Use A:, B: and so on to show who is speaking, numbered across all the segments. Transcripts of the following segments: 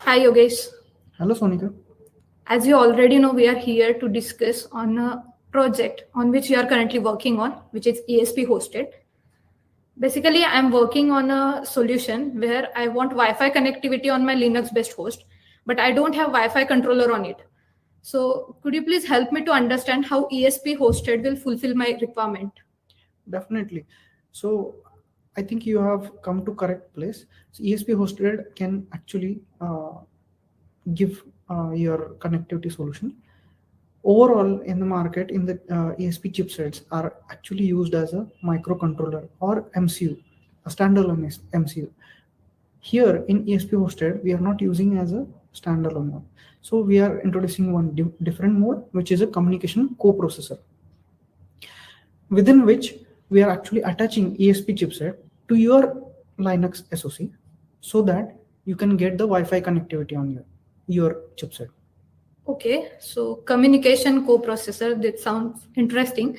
A: Hi Yogesh.
B: Hello, Sonika.
A: As you already know, we are here to discuss on a project on which we are currently working on, which is ESP hosted. Basically, I'm working on a solution where I want Wi-Fi connectivity on my Linux-based host, but I don't have Wi-Fi controller on it. So, could you please help me to understand how ESP hosted will fulfill my requirement?
B: Definitely. So, I think you have come to correct place. So, ESP hosted can actually give your connectivity solution. Overall, in the market, in the ESP chipsets are actually used as a microcontroller or MCU, a standalone MCU. Here in ESP hosted, we are not using as a standalone one. So we are introducing one different mode, which is a communication coprocessor, within which we are actually attaching ESP chipset to your Linux SoC so that you can get the Wi-Fi connectivity on your chipset.
A: Okay, so communication coprocessor, that sounds interesting.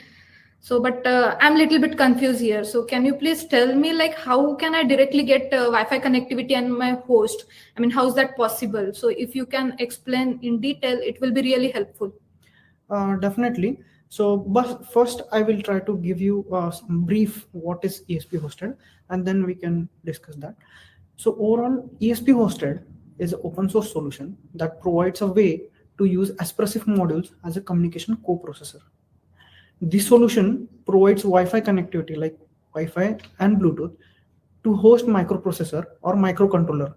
A: So, but I'm a little bit confused here. So, can you please tell me, like, how can I directly get Wi-Fi connectivity on my host? I mean, how is that possible? So, if you can explain in detail, it will be really helpful.
B: Definitely. So, but first I will try to give you some brief what is ESP hosted, and then we can discuss that. So overall, ESP hosted is an open source solution that provides a way to use Espressif modules as a communication coprocessor. This solution provides Wi-Fi connectivity like Wi-Fi and Bluetooth to host microprocessor or microcontroller,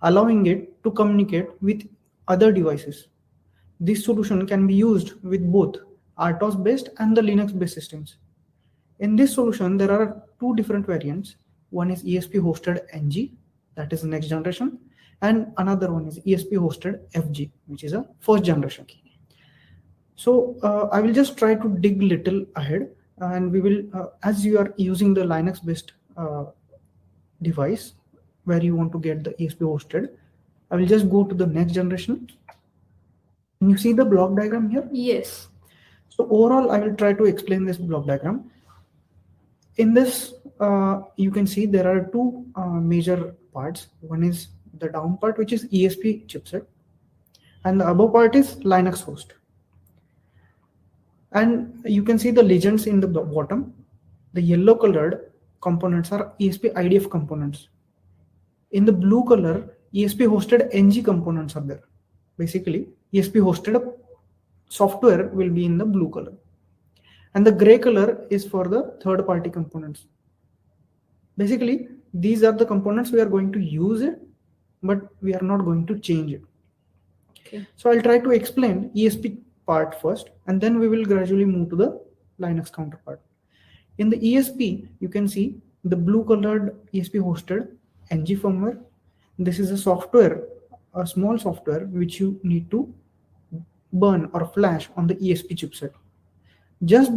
B: allowing it to communicate with other devices. This solution can be used with both RTOS based and the Linux based systems. In this solution, there are two different variants. One is ESP hosted NG, that is next generation, and another one is ESP hosted FG, which is a first generation. So I will just try to dig little ahead, and we will, as you are using the Linux based device where you want to get the ESP hosted, I will just go to the next generation. Can you see the block diagram here?
A: Yes.
B: So overall, I will try to explain this block diagram. In this, you can see there are two major parts. One is the down part, which is ESP chipset, and the above part is Linux host. And you can see the legends in the bottom. The yellow colored components are ESP IDF components. In the blue color, ESP hosted NG components are there. Basically, ESP hosted software will be in the blue color. And the gray color is for the third party components. Basically, these are the components we are going to use it, but we are not going to change it.
A: Okay.
B: So I'll try to explain ESP part first, and then we will gradually move to the Linux counterpart. In the ESP, you can see the blue colored ESP hosted NG firmware. This is a software, a small software which you need to burn or flash on the ESP chipset. Just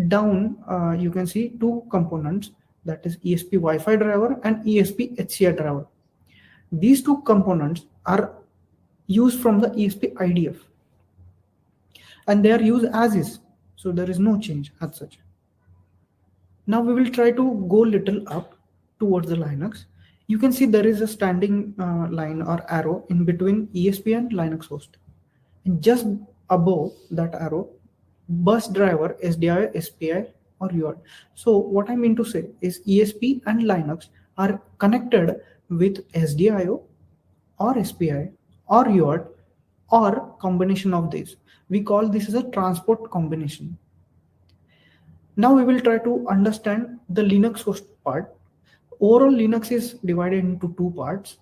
B: down, you can see two components, that is ESP Wi-Fi driver and ESP HCI driver. These two components are used from the ESP IDF, and they are used as is, so there is no change as such. Now we will try to go little up towards the Linux. You can see there is a standing line or arrow in between ESP and Linux host, and just above that arrow, bus driver, SDI, SPI, or UART. So what I mean to say is ESP and Linux are connected with SDIO or SPI or UART or combination of these. We call this as a transport combination. Now we will try to understand the Linux host part. Overall, Linux is divided into two parts.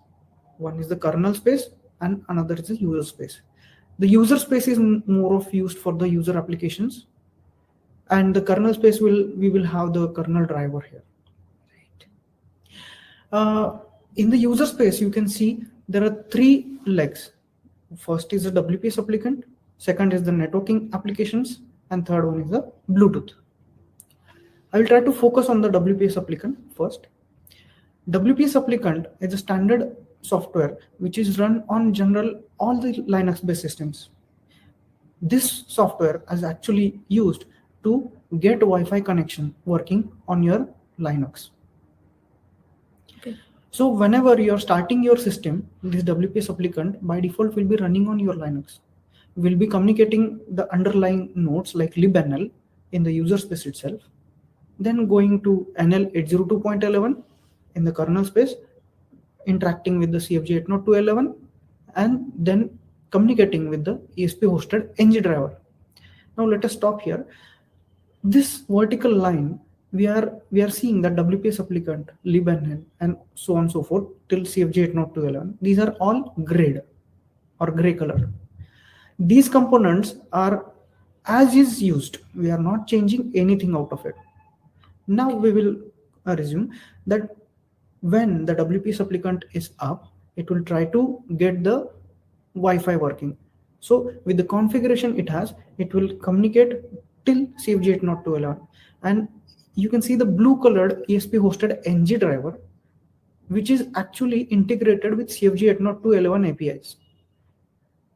B: One is the kernel space and another is the user space. The user space is more of used for the user applications, and the kernel space we will have the kernel driver here. In the user space, you can see there are three legs. First is the WPS applicant, second is the networking applications, and third one is the Bluetooth. I will try to focus on the WPS applicant first. WPS applicant is a standard software which is run on general all the Linux based systems. This software is actually used to get Wi-Fi connection working on your Linux.
A: Okay.
B: So whenever you're starting your system, this WPS applicant by default will be running on your Linux. Will be communicating the underlying nodes like libnl in the user space itself, then going to NL802.11 in the kernel space, interacting with the CFG802.11, and then communicating with the ESP hosted ng driver. Now let us stop here. This vertical line, we are seeing that WPS applicant, libnl, and so on and so forth till CFG802.11. These are all grayed or gray color. These components are as is used. We are not changing anything out of it. Now we will resume that when the WPS applicant is up, it will try to get the Wi-Fi working. So with the configuration it has, it will communicate till CFG802.11, and you can see the blue colored ESP hosted ng driver, which is actually integrated with CFG802.11 APIs.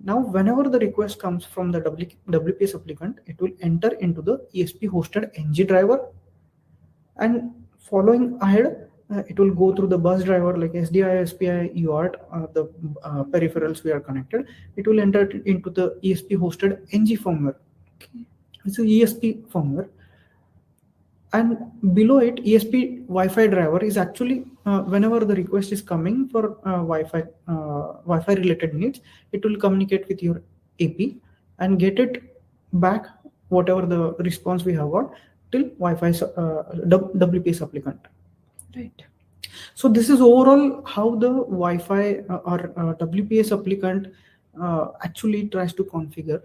B: Now, whenever the request comes from the WPS applicant, it will enter into the ESP hosted ng driver, and following ahead, it will go through the bus driver like SDI, SPI, UART, the peripherals we are connected. It will enter into the ESP hosted ng firmware. Okay. It's an ESP firmware. And below it, ESP Wi-Fi driver is actually whenever the request is coming for Wi-Fi related needs, it will communicate with your AP and get it back whatever the response we have got till Wi-Fi WPS applicant. Right. So this is overall how the Wi-Fi or WPS applicant actually tries to configure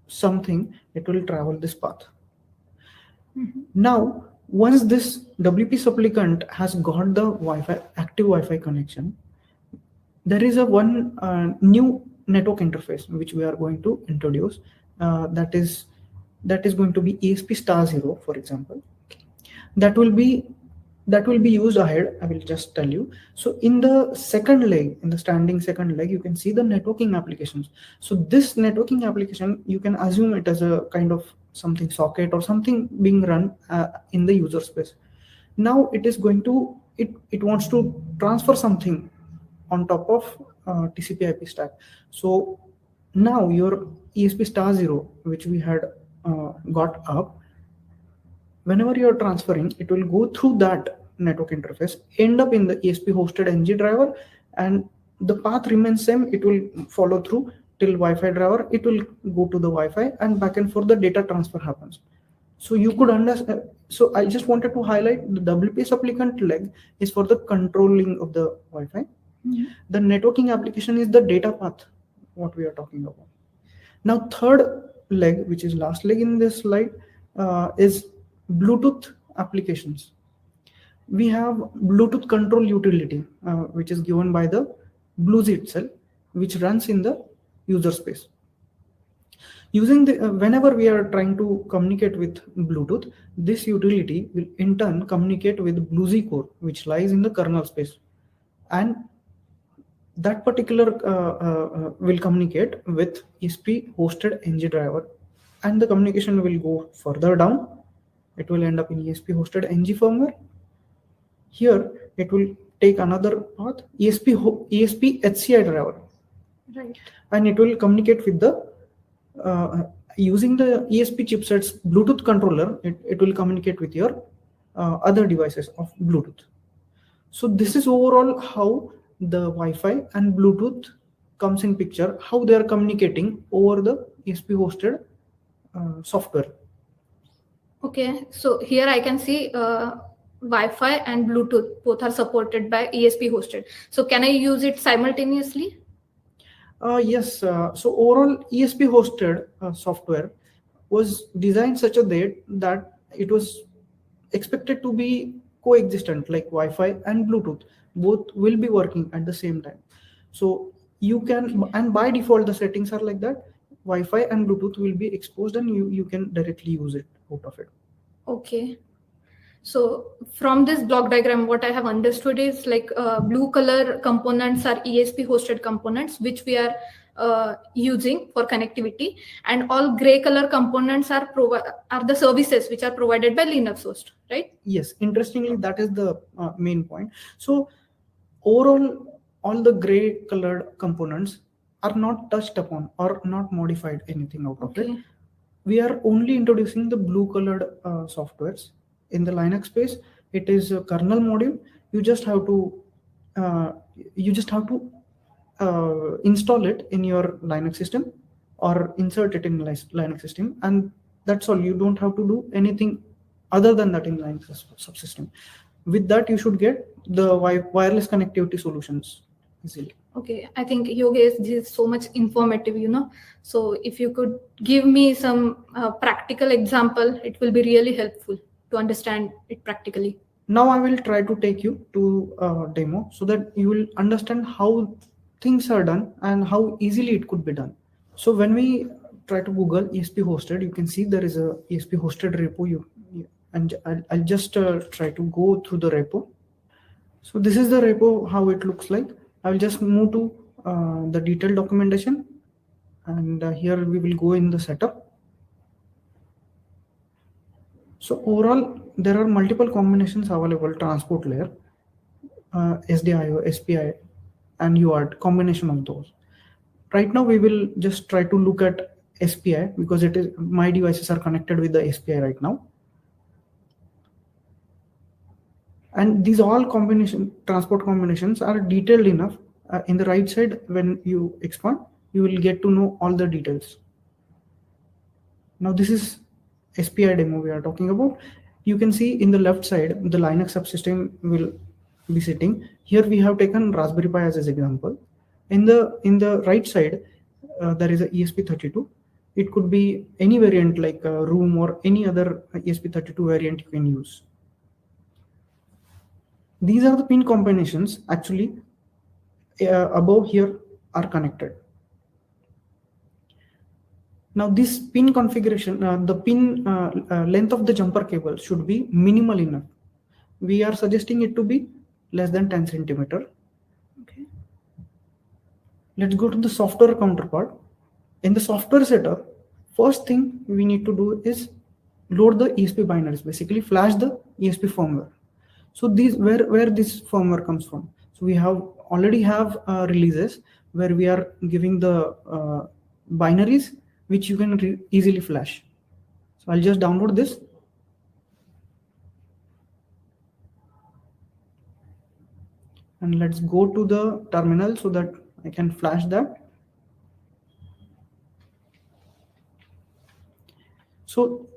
B: something. It will travel this path. Now, once this WPS applicant has got the Wi-Fi active Wi-Fi connection, there is a one new network interface which we are going to introduce. That is going to be ESP*0, for example. That will be used ahead. I will just tell you. So in the second leg, in the standing second leg, you can see the networking applications. So this networking application, you can assume it as a kind of something socket or something being run in the user space. Now it is going to, it wants to transfer something on top of TCP/IP stack. So now your ESP*0, which we had got up, whenever you are transferring, it will go through that network interface, end up in the ESP hosted ng driver, and the path remains same. It will follow through till Wi-Fi driver. It will go to the Wi-Fi, and back and forth the data transfer happens. So you could understand. So I just wanted to highlight the WPS applicant leg is for the controlling of the Wi-Fi. The networking application is the data path, what we are talking about. Now third leg, which is last leg in this slide, is Bluetooth applications. We have Bluetooth control utility, which is given by the BlueZ itself, which runs in the user space. Using the whenever we are trying to communicate with Bluetooth, this utility will in turn communicate with BlueZ core, which lies in the kernel space, and that particular will communicate with ESP hosted ng driver, and the communication will go further down. It will end up in ESP hosted ng firmware. Here it will take another path, ESP HCI driver, right, and it will communicate with the using the ESP chipset's Bluetooth controller. It will communicate with your other devices of Bluetooth. So this is overall how the Wi-Fi and Bluetooth comes in picture, how they are communicating over the ESP hosted software.
A: Okay, so here I can see Wi-Fi and Bluetooth both are supported by ESP hosted. So can I use it simultaneously?
B: Yes. So overall ESP hosted software was designed such a way that it was expected to be coexistent, like Wi-Fi and Bluetooth both will be working at the same time. So you can, and by default the settings are like that, Wi-Fi and Bluetooth will be exposed and you can directly use it out of it.
A: Okay. So from this block diagram, what I have understood is like blue color components are ESP hosted components, which we are using for connectivity, and all gray color components are the services which are provided by Linux host, right?
B: Yes. Interestingly, that is the main point. So overall, all the gray colored components are not touched upon or not modified anything out of it.
A: Okay.
B: We are only introducing the blue colored softwares. In the Linux space, it is a kernel module. You just have to install it in your Linux system or insert it in Linux system, and that's all. You don't have to do anything other than that in Linux subsystem. With that, you should get the wireless connectivity solutions easily.
A: Okay, I think Yogesh, this is so much informative, So if you could give me some practical example, it will be really helpful to understand it practically.
B: Now I will try to take you to a demo so that you will understand how things are done and how easily it could be done. So when we try to Google ESP hosted, you can see there is a ESP hosted repo. And I'll just try to go through the repo. So this is the repo, how it looks like. I will just move to the detailed documentation, and here we will go in the setup. So overall, there are multiple combinations available: transport layer, SDIO, SPI, and UART, combination of those. Right now, we will just try to look at SPI because it is my devices are connected with the SPI right now. And these all transport combinations are detailed enough. In the right side, when you expand, you will get to know all the details. Now this is SPI demo we are talking about. You can see in the left side, the Linux subsystem will be sitting. Here we have taken Raspberry Pi as an example. In the right side, there is a ESP32. It could be any variant like Room or any other ESP32 variant you can use. These are the pin combinations actually above here are connected. Now this pin configuration, the pin length of the jumper cable should be minimal enough. We are suggesting it to be less than 10 centimeter. Okay. Let's go to the software counterpart. In the software setup, first thing we need to do is load the ESP binaries, basically flash the ESP firmware. So these where this firmware comes from. So we already have releases where we are giving the binaries which you can easily flash. So I'll just download this. And let's go to the terminal so that I can flash that. So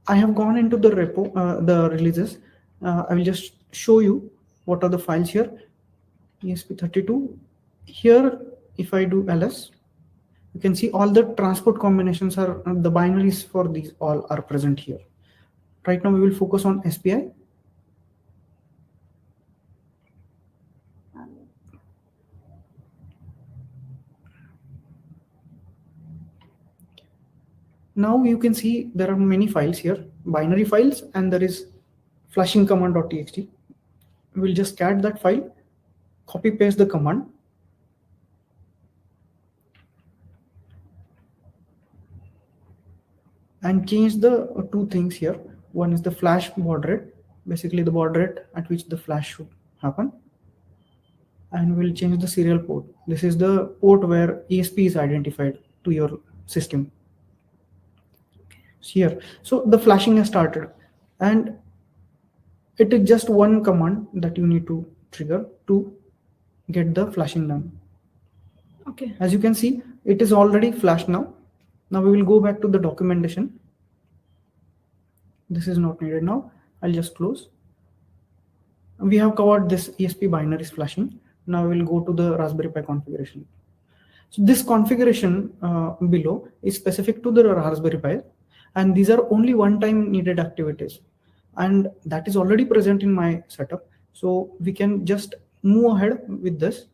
B: I have gone into the repo, the releases. I will just show you what are the files here. ESP32. Here, if I do ls, you can see all the transport combinations are the binaries for these all are present here. Right now we will focus on SPI. Now you can see there are many files here, binary files, and there is flashing command.txt. We'll just cat that file, copy paste the command, and change the two things here. One is the flash baud rate, basically the baud rate at which the flash should happen. And we'll change the serial port. This is the port where ESP is identified to your system. Here, so the flashing has started, and it is just one command that you need to trigger to get the flashing done.
A: Okay.
B: As you can see, it is already flashed now. Now we will go back to the documentation. This is not needed now. I'll just close. We have covered this ESP binaries flashing. Now we will go to the Raspberry Pi configuration. So this configuration below is specific to the Raspberry Pi, and these are only one-time needed activities, and that is already present in my setup. So we can just move ahead with this.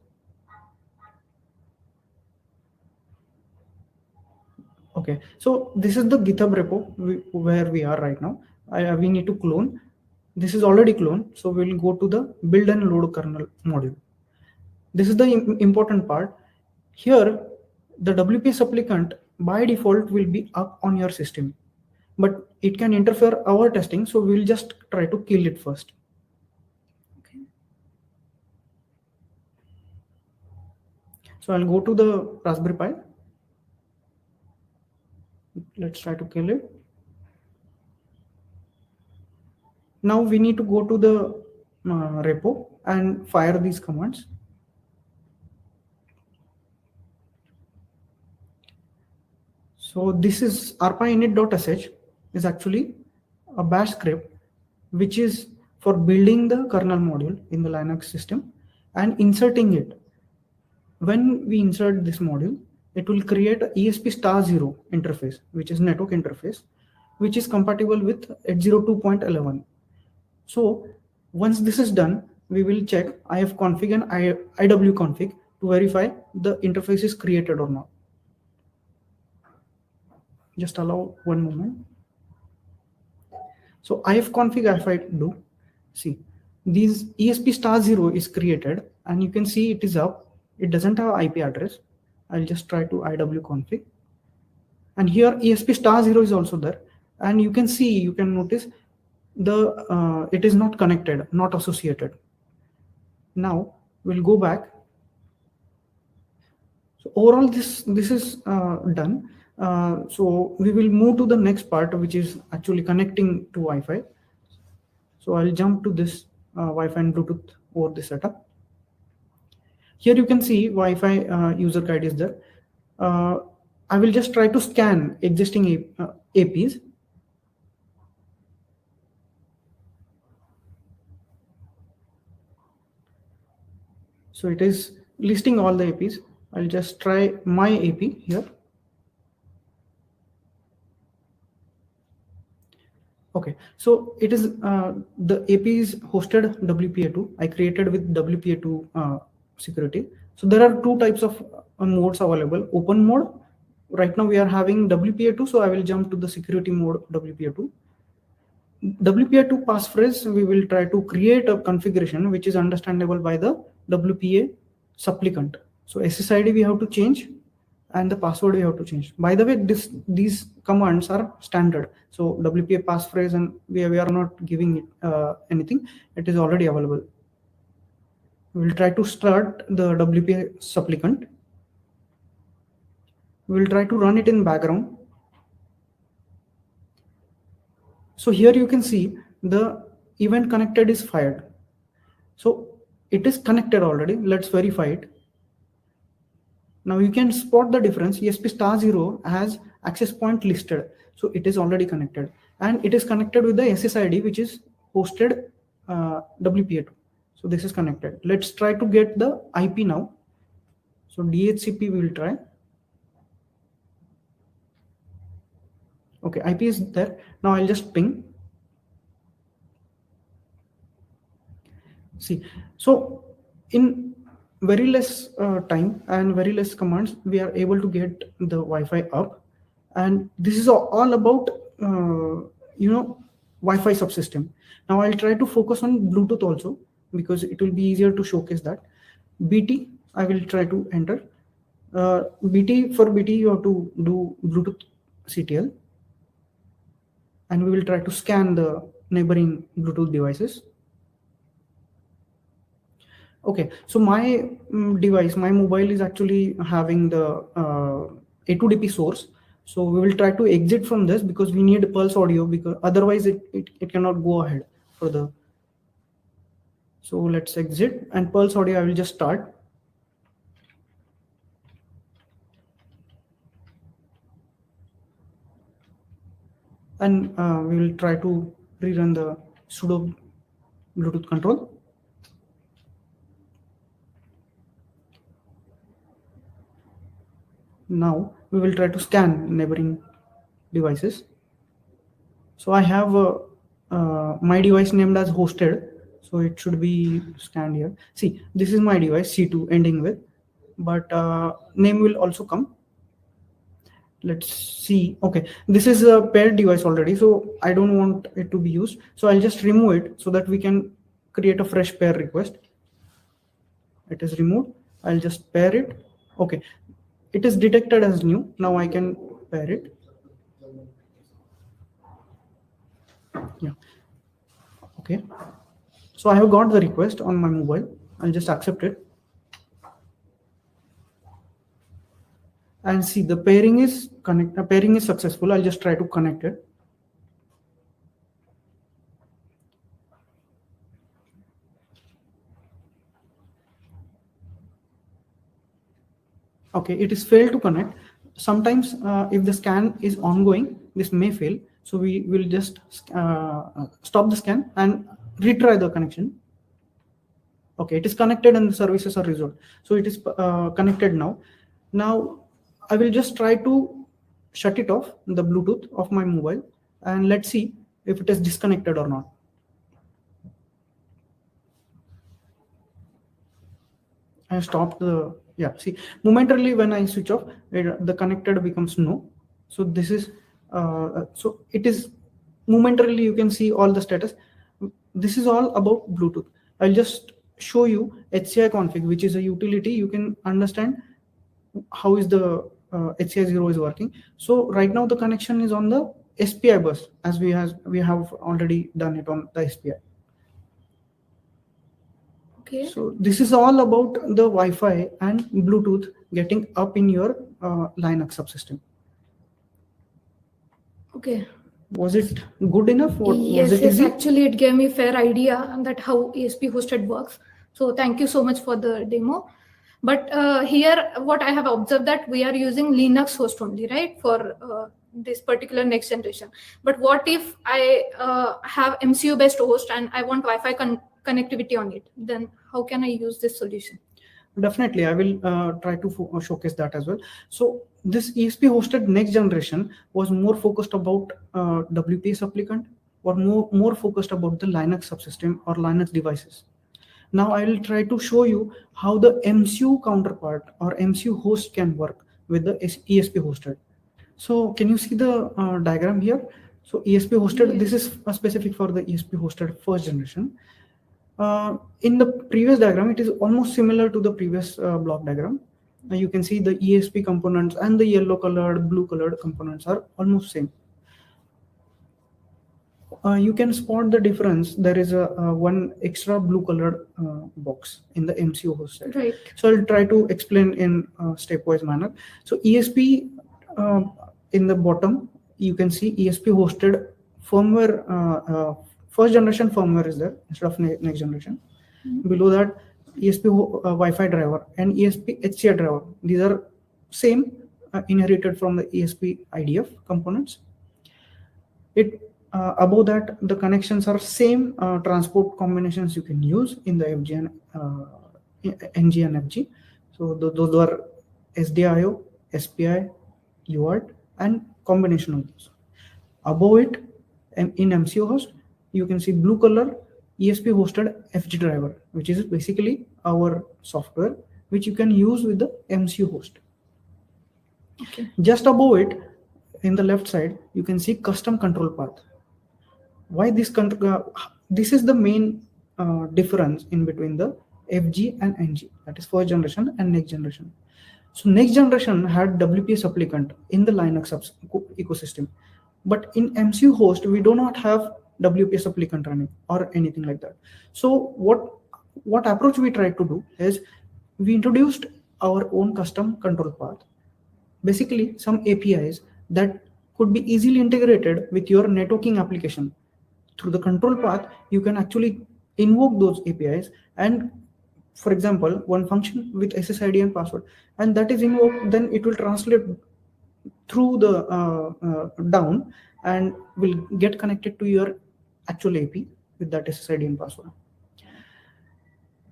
B: Okay, so this is the GitHub repo where we are right now. We need to clone. This is already cloned, so we'll go to the build and load kernel module. This is the important part. Here, the WP supplicant by default will be up on your system, but it can interfere our testing, so we'll just try to kill it first. Okay. So I'll go to the Raspberry Pi. Let's try to kill it. Now we need to go to the repo and fire these commands. So this is rpinit.sh is actually a bash script which is for building the kernel module in the Linux system and inserting it. When we insert this module, it will create a ESP*0 interface, which is network interface, which is compatible with 802.11. So once this is done, we will check ifconfig and iwconfig to verify the interface is created or not. Just allow one moment. So ifconfig, if I do, see, these ESP*0 is created and you can see it is up. It doesn't have IP address. I'll just try to iwconfig. And here ESP*0 is also there. And you can see, you can notice the it is not connected, not associated. Now we'll go back. So overall, this is done. So we will move to the next part, which is actually connecting to Wi-Fi. So I'll jump to this Wi-Fi and Bluetooth over the setup. Here you can see Wi-Fi user guide is there. I will just try to scan existing APs. So it is listing all the APs. I'll just try my AP here. Okay, so it is the AP is hosted WPA2. I created with WPA2 security. So there are two types of modes available. Open mode. Right now we are having WPA2, so I will jump to the security mode WPA2. WPA2 passphrase, we will try to create a configuration which is understandable by the WPA supplicant. So SSID we have to change and the password we have to change. By the way, these commands are standard. So WPA passphrase, and we are not giving it anything. It is already available. We will try to start the WPA supplicant. We will try to run it in background. So here you can see the event connected is fired. So it is connected already. Let's verify it. Now you can spot the difference. ESP*0 has access point listed. So it is already connected. And it is connected with the SSID, which is hosted WPA2. So this is connected. Let's try to get the IP now. So DHCP we will try. Okay, IP is there. Now I'll just ping. See, so in very less time and very less commands, we are able to get the Wi-Fi up. And this is all about, Wi-Fi subsystem. Now I'll try to focus on Bluetooth also, because it will be easier to showcase that. BT, I will try to enter. For BT, you have to do Bluetooth CTL. And we will try to scan the neighboring Bluetooth devices. Okay, so my device, my mobile is actually having the A2DP source. So we will try to exit from this because we need pulse audio, because otherwise it cannot go ahead further. So let's exit, and pulse audio I will just start. And we will try to rerun the sudo Bluetooth control. Now we will try to scan neighboring devices. So I have my device named as hosted. So it should be scanned here. See, this is my device C2 ending with, but name will also come. Let's see. Okay, this is a paired device already, so I don't want it to be used. So I'll just remove it so that we can create a fresh pair request. It is removed. I'll just pair it. Okay, it is detected as new. Now I can pair it. Yeah. Okay. So I have got the request on my mobile. I'll just accept it. and see the pairing is successful. I'll just try to connect it. Okay, it is failed to connect. Sometimes if the scan is ongoing, this may fail. So we will just stop the scan and retry the connection. Okay, it is connected and the services are resolved. So it is connected now. Now I will just try to shut it off, the Bluetooth of my mobile, and let's see if it is disconnected or not. I stopped the, yeah, see, momentarily when I switch off, the connected becomes no. So this is, so it is momentarily, you can see all the status. This is all about Bluetooth. I'll just show you HCI config, which is a utility. You can understand how is the HCI 0 is working. So right now the connection is on the SPI bus, as we have already done it on the SPI.
A: Okay.
B: So this is all about the Wi-Fi and Bluetooth getting up in your Linux subsystem.
A: Okay.
B: Was it good enough?
A: Yes,
B: was it easy?
A: actually it gave me a fair idea that how ESP hosted works. So thank you so much for the demo. But here what I have observed that we are using Linux host only, right, for this particular next generation. But what if I have MCU based host and I want Wi-Fi connectivity on it? Then how can I use this solution?
B: Definitely, I will try to showcase that as well. So this ESP hosted next generation was more focused about WPS applicant, or more focused about the Linux subsystem or Linux devices. Now I will try to show you how the MCU counterpart or MCU host can work with the ESP hosted. So can you see the diagram here? So ESP hosted, yes. This is specific for the ESP hosted first generation. In the previous diagram, it is almost similar to the previous block diagram. You can see the ESP components and the yellow colored, blue colored components are almost same. You can spot the difference. There is a one extra blue colored box in the MCU host side.
A: Right.
B: So I'll try to explain in a stepwise manner. So ESP in the bottom, you can see ESP hosted firmware. First generation firmware is there instead of next generation. Mm-hmm. Below that, ESP Wi-Fi driver and ESP HCI driver. These are same inherited from the ESP IDF components. Above that, the connections are same transport combinations you can use in the FG and NG and FG. So those are SDIO, SPI, UART, and combination of those. Above it, in MCU host, you can see blue color ESP hosted FG driver, which is basically our software, which you can use with the MCU host.
A: Okay.
B: Just above it, in the left side, you can see custom control path. Why this this is the main difference in between the FG and NG, that is first generation and next generation. So next generation had WPS applicant in the Linux ecosystem, but in MCU host we do not have WPS applicant running or anything like that. So what approach we tried to do is we introduced our own custom control path, basically some APIs that could be easily integrated with your networking application. Through the control path, you can actually invoke those APIs, and for example, one function with SSID and password, and that is invoked, then it will translate through the down and will get connected to your actual AP with that SSID and password.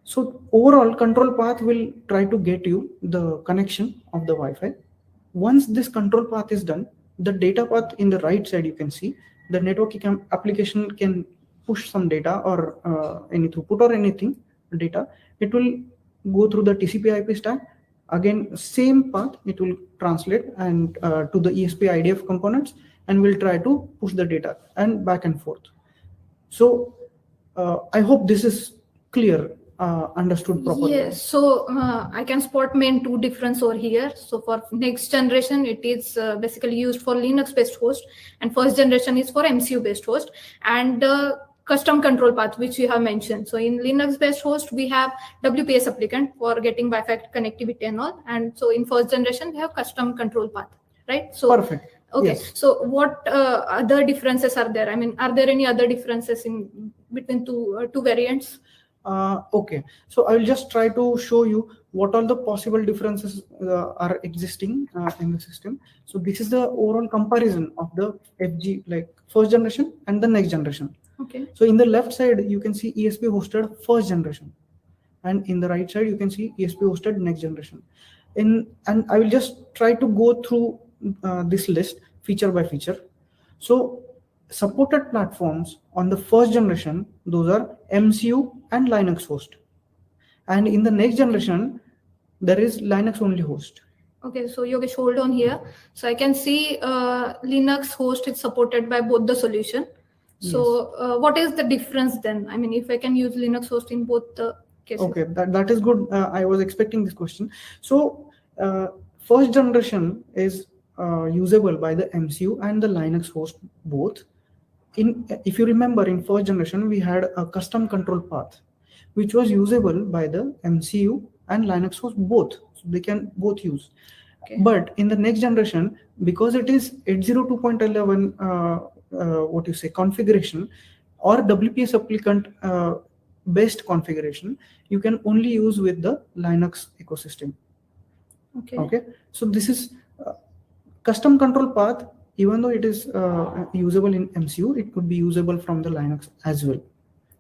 B: So overall control path will try to get you the connection of the Wi-Fi. Once this control path is done, the data path in the right side, you can see the networking application can push some data or any throughput or anything data. It will go through the TCP IP stack. Again, same path, it will translate and to the ESP IDF components, and will try to push the data and back and forth. So I hope this is clear, understood properly.
A: Yes, so I can spot main two difference over here. So for next generation, it is basically used for Linux based host, and first generation is for MCU based host. And custom control path, which you have mentioned. So in Linux-based host, we have WPS applicant for getting Wi-Fi connectivity and all. And so in first generation, we have custom control path, right? So
B: Perfect.
A: okay.
B: Yes.
A: So what other differences are there? I mean, are there any other differences in between two variants?
B: Okay, so I will just try to show you what all the possible differences are existing in the system. So this is the overall comparison of the FG, like first generation and the next generation.
A: Okay.
B: So in the left side, you can see ESP hosted first generation, and in the right side, you can see ESP hosted next generation. And I will just try to go through this list feature by feature. So supported platforms on the first generation, those are MCU and Linux host, and in the next generation there is Linux only host.
A: Okay, so Yogesh, hold on here. So I can see Linux host is supported by both the solution. So what is the difference then? I mean, if I can use Linux host in both the cases.
B: Okay, that is good. I was expecting this question. So first generation is usable by the MCU and the Linux host both. If you remember, in first generation we had a custom control path which was usable by the MCU and Linux host both, so they can both use. Okay. But in the next generation, because it is 802.11 configuration or WPS applicant based configuration, you can only use with the Linux ecosystem. Okay, so this is custom control path. Even though it is usable in MCU, it could be usable from the Linux as well.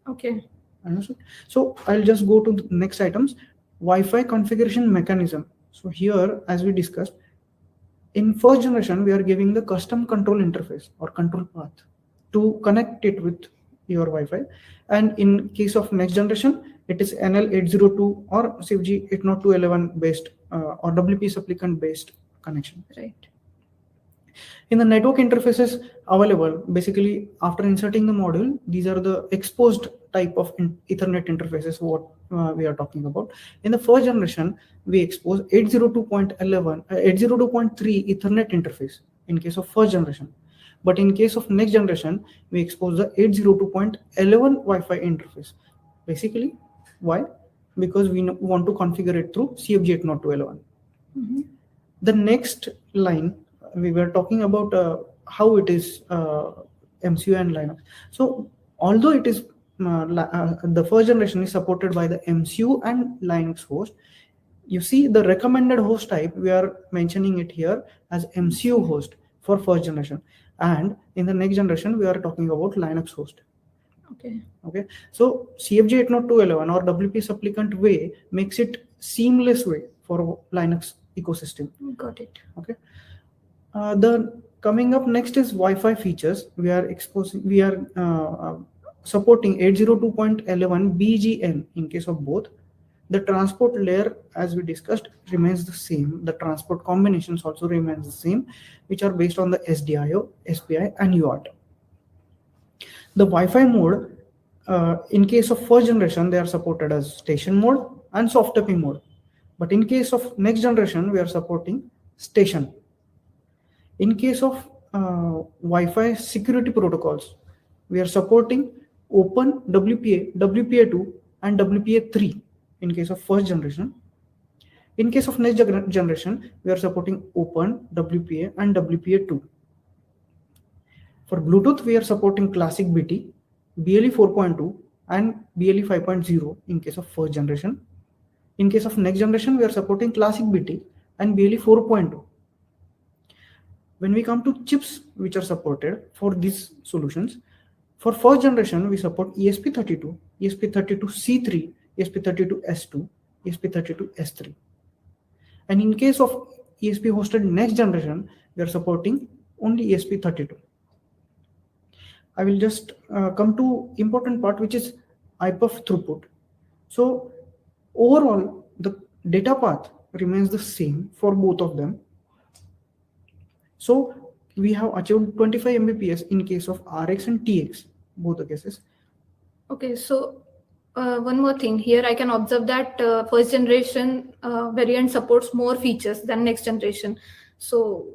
A: Okay.
B: Understood? So I'll just go to the next items. Wi-Fi configuration mechanism. So here, as we discussed, in first generation, we are giving the custom control interface or control path to connect it with your Wi-Fi. And in case of next generation, it is NL802 or CFG 802.11 based or WPS applicant based connection.
A: Right.
B: In the network interfaces available, basically after inserting the module, these are the exposed type of Ethernet interfaces what we are talking about. In the first generation, we expose 802.11, 802.3 Ethernet interface in case of first generation. But in case of next generation, we expose the 802.11 Wi-Fi interface. Basically, why? Because we want to configure it through CFG 802.11. Mm-hmm. The next line, we were talking about how it is MCU and Linux. So although it is the first generation is supported by the MCU and Linux host, you see the recommended host type, we are mentioning it here as MCU host for first generation. And in the next generation, we are talking about Linux host. Okay. So CFG 802.11 or WPS applicant way makes it seamless way for Linux ecosystem.
A: Got it.
B: Okay. The coming up next is Wi-Fi features. We are supporting 802.11 BGN in case of both. The transport layer, as we discussed, remains the same. The transport combinations also remains the same, which are based on the SDIO, SPI, and UART. The Wi-Fi mode, in case of first generation, they are supported as station mode and soft tapping mode. But in case of next generation, we are supporting station. In case of Wi-Fi security protocols, we are supporting Open WPA, WPA2, and WPA3 in case of first generation. In case of next generation, we are supporting Open, WPA, and WPA2. For Bluetooth, we are supporting Classic BT, BLE 4.2, and BLE 5.0 in case of first generation. In case of next generation, we are supporting Classic BT and BLE 4.2. When we come to chips which are supported for these solutions, for first generation, we support ESP32, ESP32C3, ESP32S2, ESP32S3. And in case of ESP hosted next generation, we are supporting only ESP32. I will just come to important part, which is IPUF throughput. So overall, the data path remains the same for both of them. So we have achieved 25 Mbps in case of RX and TX, both the cases.
A: Okay, so one more thing here, I can observe that first generation variant supports more features than next generation. So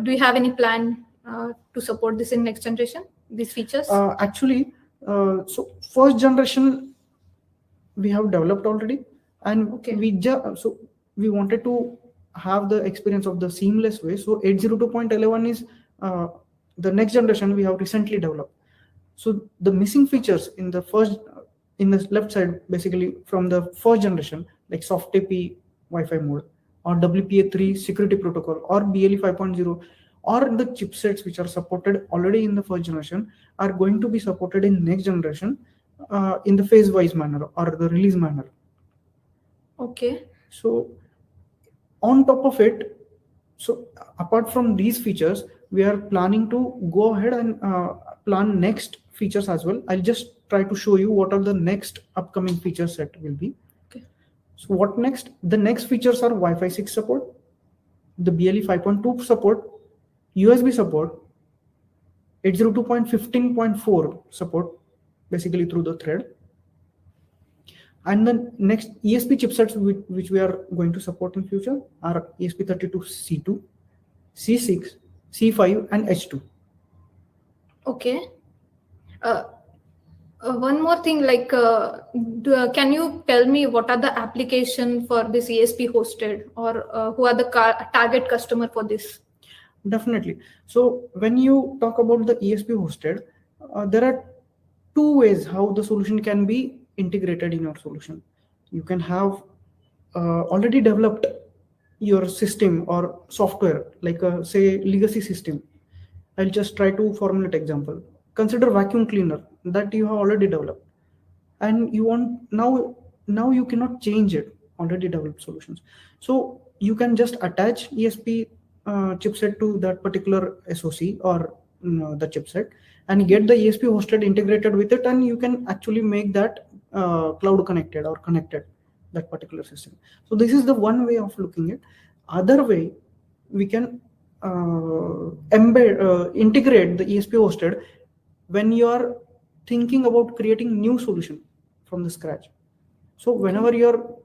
A: do you have any plan to support this in next generation, these features?
B: Actually, So first generation we have developed already, and
A: Okay.
B: we wanted to have the experience of the seamless way. So 802.11 is the next generation we have recently developed. So the missing features in the left side, basically from the first generation, like soft AP Wi-Fi mode, or WPA3 security protocol, or BLE 5.0, or the chipsets which are supported already in the first generation are going to be supported in next generation in the phase-wise manner or the release manner.
A: Okay.
B: So on top of it, so apart from these features, we are planning to go ahead and plan next features as well. I'll just try to show you what are the next upcoming feature set will be.
A: Okay.
B: So what next? The next features are Wi-Fi 6 support, the BLE 5.2 support, USB support, 802.15.4 support, basically through the thread. And the next ESP chipsets which we are going to support in future are ESP32 C2, C6, C5, and H2.
A: Okay. One more thing, like, can you tell me what are the application for this ESP hosted, or who are the target customer for this?
B: Definitely. So when you talk about the ESP hosted, there are two ways how the solution can be integrated in your solution. You can have already developed your system or software, like a say legacy system. I'll just try to formulate example. Consider vacuum cleaner that you have already developed, and you want now you cannot change it, already developed solutions. So you can just attach ESP chipset to that particular SoC or the chipset, and get the ESP hosted integrated with it, and you can actually make that cloud connected or connected that particular system. So this is the one way of looking at. Other way, we can integrate the ESP hosted when you are thinking about creating new solution from the scratch. So whenever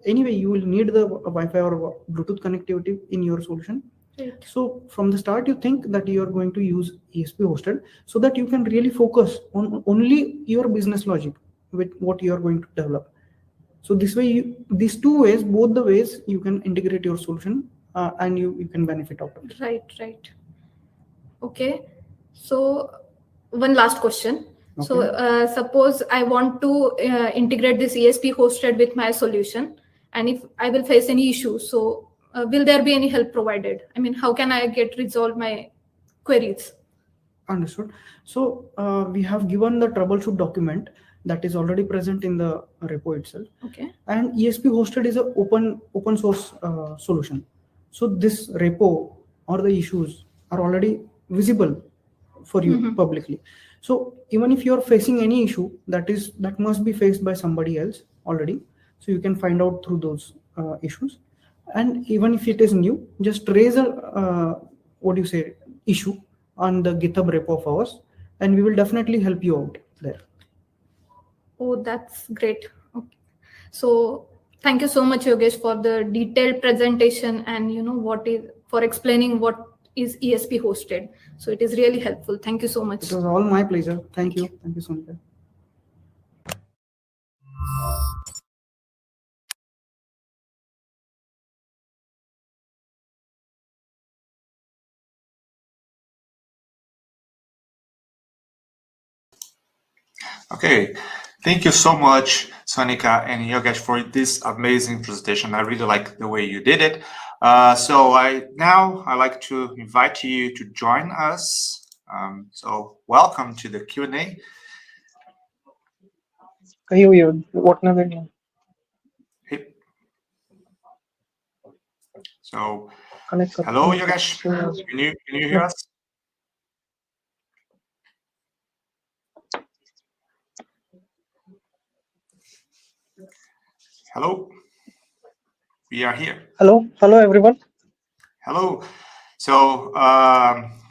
B: anyway, you will need the Wi-Fi or Bluetooth connectivity in your solution.
A: Right.
B: So from the start, you think that you are going to use ESP hosted so that you can really focus on only your business logic with what you are going to develop. So this way, these two ways, both the ways, you can integrate your solution and you can benefit out of it.
A: Right. Okay. So one last question.
B: Okay.
A: So suppose I want to integrate this ESP hosted with my solution, and if I will face any issues, so will there be any help provided? I mean, how can I resolve my queries?
B: Understood. So we have given the troubleshoot document that is already present in the repo itself.
A: Okay.
B: And ESP hosted is an open source solution. So this repo or the issues are already visible for you publicly. So even if you are facing any issue that must be faced by somebody else already, so you can find out through those issues. And even if it is new, just raise a issue on the GitHub repo of ours, and we will definitely help you out there.
A: Oh, that's great. Okay. So thank you so much, Yogesh, for the detailed presentation and for explaining what is ESP hosted. So it is really helpful. Thank you so much.
B: It was all my pleasure. Thank you. Thank you, Sonika.
C: Okay, thank you so much, Sonika and Yogesh, for this amazing presentation. I really like the way you did it. So I'd like to invite you to join us. So welcome to the Q&A. So hello, Yogesh. Can you hear us? Hello, we are here.
D: Hello everyone.
C: Hello. So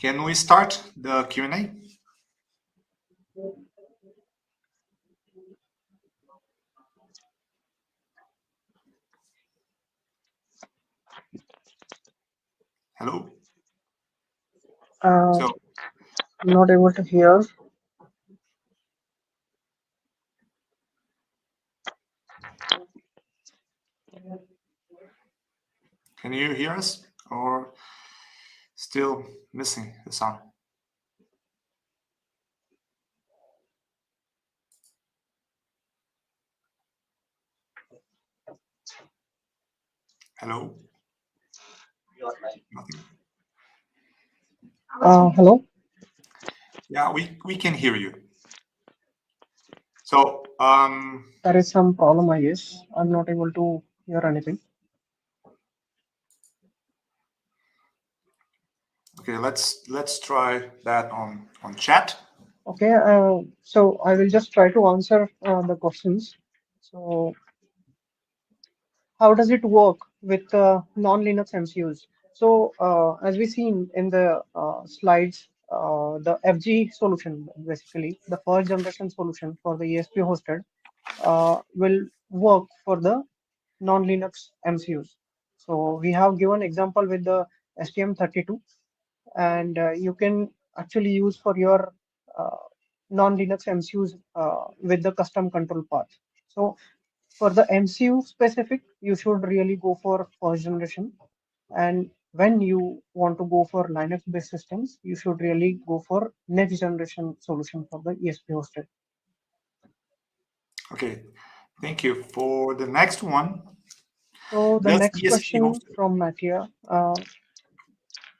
C: can we start the Q&A? Hello.
D: I'm not able to hear.
C: Can you hear us, or still missing the sound? Hello? Nothing.
D: Hello.
C: Yeah, we can hear you. So,
D: There is some problem, I guess. I'm not able to hear anything.
C: okay, let's try that on chat.
D: Okay. So I will just try to answer the questions. So how does it work with non-Linux MCUs? So as we seen in the slides, the FG solution, basically the first generation solution for the ESP hosted, will work for the non-Linux MCUs. So we have given example with the STM32, and you can actually use for your non-Linux MCUs with the custom control path. So for the MCU specific, you should really go for first generation. And when you want to go for Linux-based systems, you should really go for next generation solution for the ESP hosted.
C: Okay, thank you. For the next one,
D: So the
C: does
D: next
C: ESP
D: question
C: hosted?
D: from Mattia,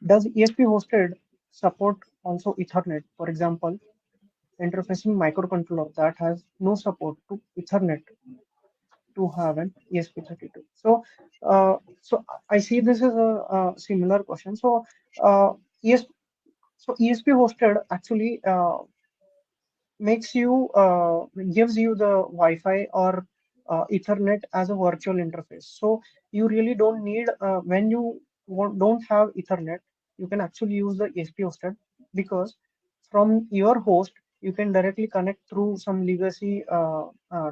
D: does ESP hosted support also Ethernet? For example, interfacing microcontroller that has no support to Ethernet to have an ESP32. So I see this as a similar question. So ESP hosted actually makes you gives you the Wi-Fi or Ethernet as a virtual interface. So you really don't need when you don't have Ethernet, you can actually use the ESP hosted, because from your host you can directly connect through some legacy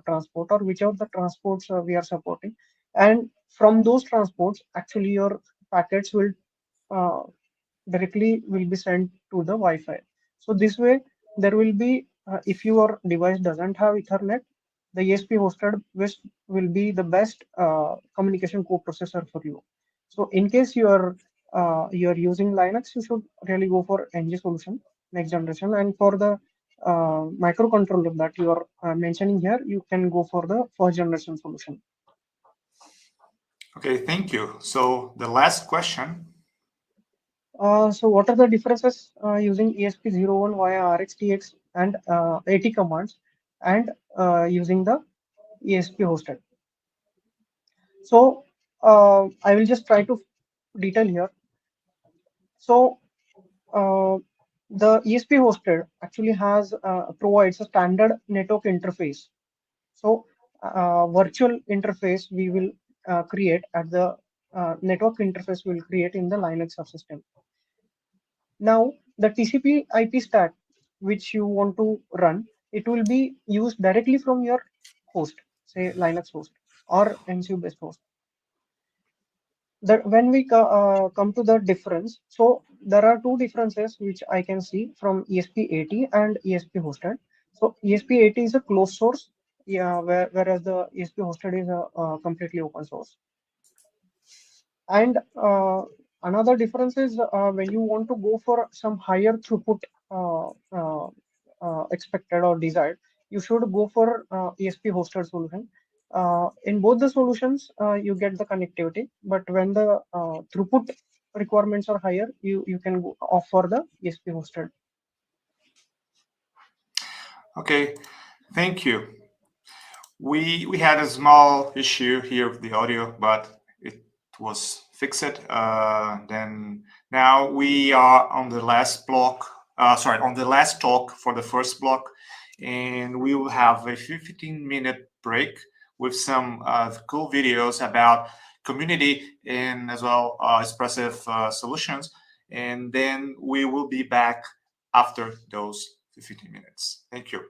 D: transport or whichever the transports we are supporting, and from those transports actually your packets will uh, directly will be sent to the Wi-Fi. So this way there will be if your device doesn't have Ethernet, the ESP hosted will be the best communication coprocessor for you. So in case you are using Linux, you should really go for NG solution, next generation. And for the microcontroller that you are mentioning here, you can go for the first generation solution.
C: Okay, thank you. So the last question.
D: So what are the differences using ESP01 via RxTX and AT commands, and using the ESP hosted? So I will just try to detail here. So the ESP hosted actually has provides a standard network interface. So virtual interface we will create at the network interface we will create in the Linux subsystem. Now, the TCP IP stack which you want to run, it will be used directly from your host, say Linux host or MCU based host. That when we come to the difference, so there are two differences which I can see from ESP80 and ESP hosted. So ESP80 is a closed source, yeah, whereas the ESP hosted is a completely open source. And another difference is when you want to go for some higher throughput expected or desired, you should go for ESP hosted solution. In both the solutions, you get the connectivity, but when the throughput requirements are higher, you can go opt for the ESP hosted.
C: Okay, thank you. We had a small issue here with the audio, but it was fixed. Then now we are on the last block. On the last talk for the first block, and we will have a 15-minute break with some cool videos about community and as well Espressif solutions, and then we will be back after those 15 minutes. Thank you.